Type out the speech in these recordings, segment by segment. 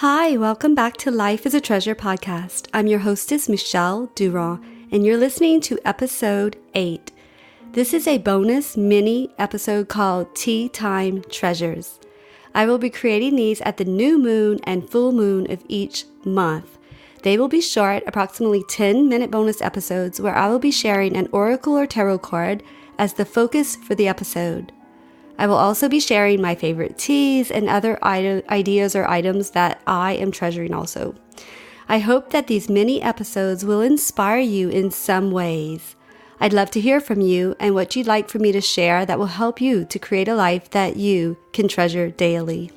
Hi, welcome back to Life is a Treasure podcast. I'm your hostess, Michelle Durand, and you're listening to episode 8. This is a bonus mini episode called Tea Time Treasures. I will be creating these at the new moon and full moon of each month. They will be short, approximately 10-minute bonus episodes where I will be sharing an oracle or tarot card as the focus for the episode. I will also be sharing my favorite teas and other ideas or items that I am treasuring also. I hope that these mini episodes will inspire you in some ways. I'd love to hear from you and what you'd like for me to share that will help you to create a life that you can treasure daily.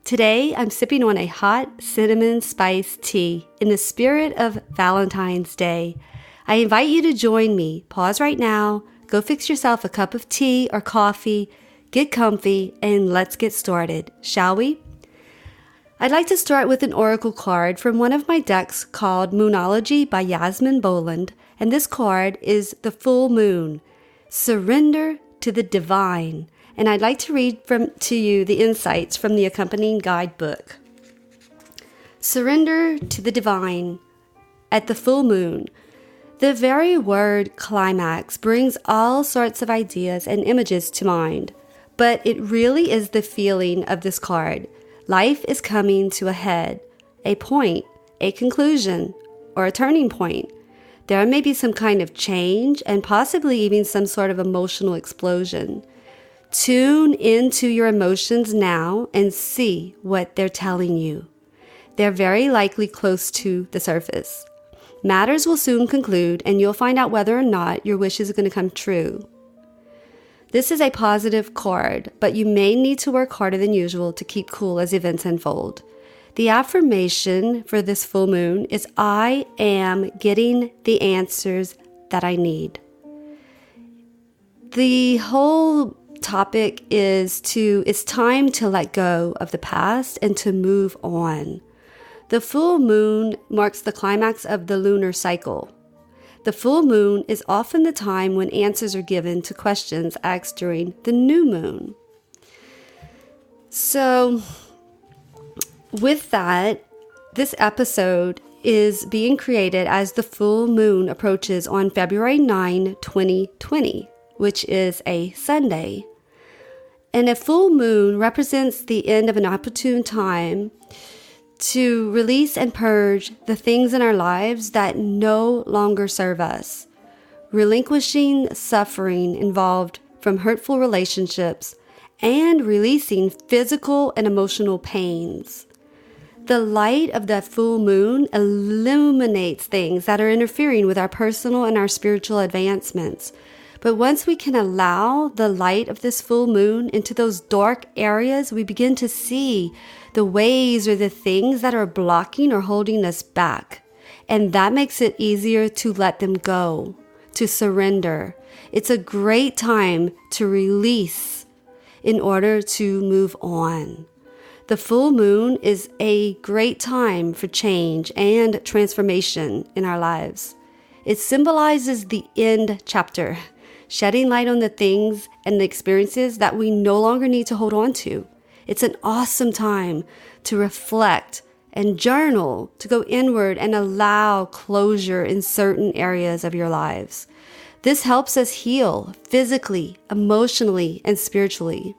Today, I'm sipping on a hot cinnamon spice tea in the spirit of Valentine's Day. I invite you to join me. Pause right now, go fix yourself a cup of tea or coffee, get comfy, and let's get started, shall we? I'd like to start with an oracle card from one of my decks called Moonology by Yasmin Boland, and this card is the full moon. Surrender to the divine. And I'd like to read to you the insights from the accompanying guidebook. Surrender to the divine at the full moon. The very word climax brings all sorts of ideas and images to mind, but it really is the feeling of this card. Life is coming to a head, a point, a conclusion, or a turning point. There may be some kind of change and possibly even some sort of emotional explosion. Tune into your emotions now and see what they're telling you. They're very likely close to the surface. Matters will soon conclude, and you'll find out whether or not your wish is going to come true. This is a positive card, but you may need to work harder than usual to keep cool as events unfold. The affirmation for this full moon is, I am getting the answers that I need. The whole topic is it's time to let go of the past and to move on. The full moon marks the climax of the lunar cycle. The full moon is often the time when answers are given to questions asked during the new moon. So, with that, this episode is being created as the full moon approaches on February 9, 2020, which is a Sunday. And a full moon represents the end of an opportune time to release and purge the things in our lives that no longer serve us, relinquishing suffering involved from hurtful relationships, and releasing physical and emotional pains. The light of that full moon illuminates things that are interfering with our personal and our spiritual advancements. But once we can allow the light of this full moon into those dark areas, we begin to see the ways or the things that are blocking or holding us back. And that makes it easier to let them go, to surrender. It's a great time to release in order to move on. The full moon is a great time for change and transformation in our lives. It symbolizes the end chapter, shedding light on the things and the experiences that we no longer need to hold on to. It's an awesome time to reflect and journal, to go inward and allow closure in certain areas of your lives. This helps us heal physically, emotionally, and spiritually.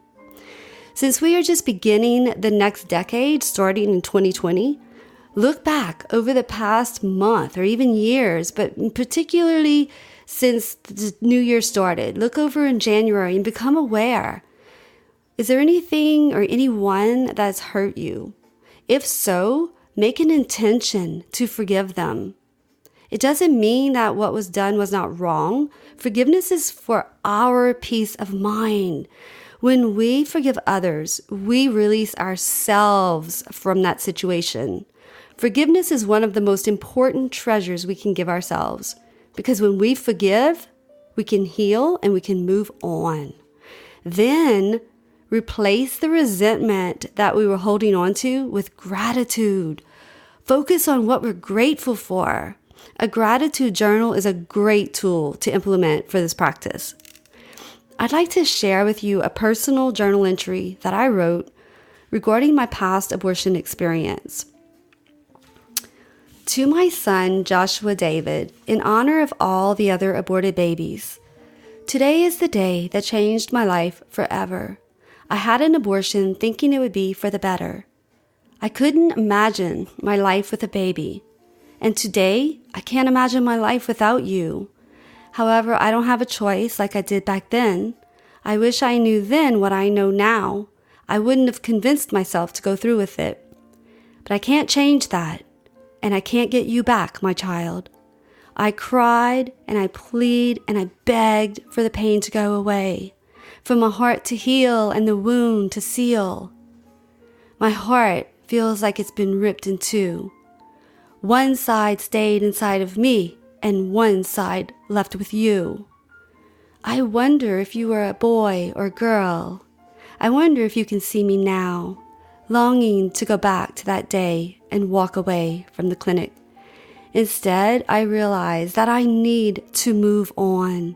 Since we are just beginning the next decade, starting in 2020, look back over the past month or even years, but particularly since the new year started. Look over in January and become aware. Is there anything or anyone that's hurt you? If so, make an intention to forgive them. It doesn't mean that what was done was not wrong. Forgiveness is for our peace of mind. When we forgive others, we release ourselves from that situation. Forgiveness is one of the most important treasures we can give ourselves. Because when we forgive, we can heal and we can move on. Then replace the resentment that we were holding on to with gratitude. Focus on what we're grateful for. A gratitude journal is a great tool to implement for this practice. I'd like to share with you a personal journal entry that I wrote regarding my past abortion experience. To my son, Joshua David, in honor of all the other aborted babies, today is the day that changed my life forever. I had an abortion thinking it would be for the better. I couldn't imagine my life with a baby. And today, I can't imagine my life without you. However, I don't have a choice like I did back then. I wish I knew then what I know now. I wouldn't have convinced myself to go through with it. But I can't change that. And I can't get you back, my child. I cried and I pleaded and I begged for the pain to go away, for my heart to heal and the wound to seal. My heart feels like it's been ripped in two. One side stayed inside of me and one side left with you. I wonder if you were a boy or girl. I wonder if you can see me now, longing to go back to that day and walk away from the clinic. Instead, I realize that I need to move on.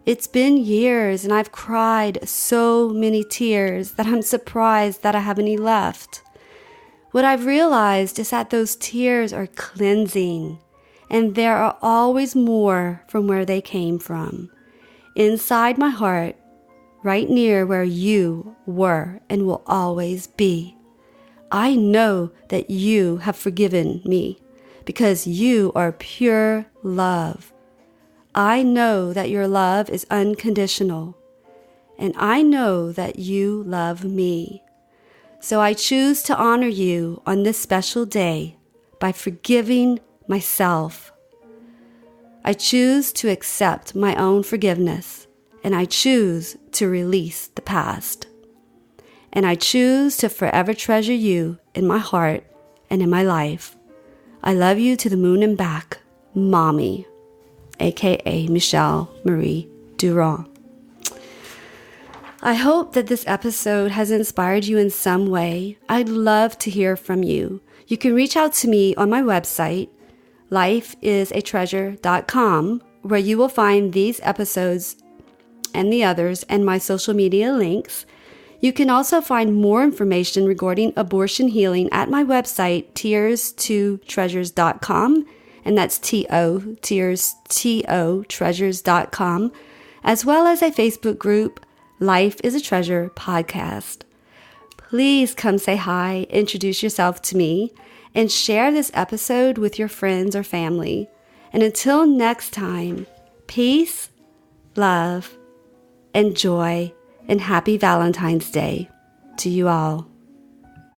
It's been years and I've cried so many tears that I'm surprised that I have any left. What I've realized is that those tears are cleansing, and there are always more from where they came from. Inside my heart, right near where you were and will always be. I know that you have forgiven me because you are pure love. I know that your love is unconditional, and I know that you love me. So I choose to honor you on this special day by forgiving myself. I choose to accept my own forgiveness, and I choose to release the past. And I choose to forever treasure you in my heart and in my life. I love you to the moon and back, Mommy, aka Michelle Marie Durand. I hope that this episode has inspired you in some way. I'd love to hear from you. You can reach out to me on my website, lifeisatreasure.com, where you will find these episodes and the others and my social media links. You can also find more information regarding abortion healing at my website, tears2treasures.com, and that's tears2treasures.com, as well as a Facebook group, Life is a Treasure Podcast. Please come say hi, introduce yourself to me, and share this episode with your friends or family. And until next time, peace, love, and joy, and happy Valentine's Day to you all.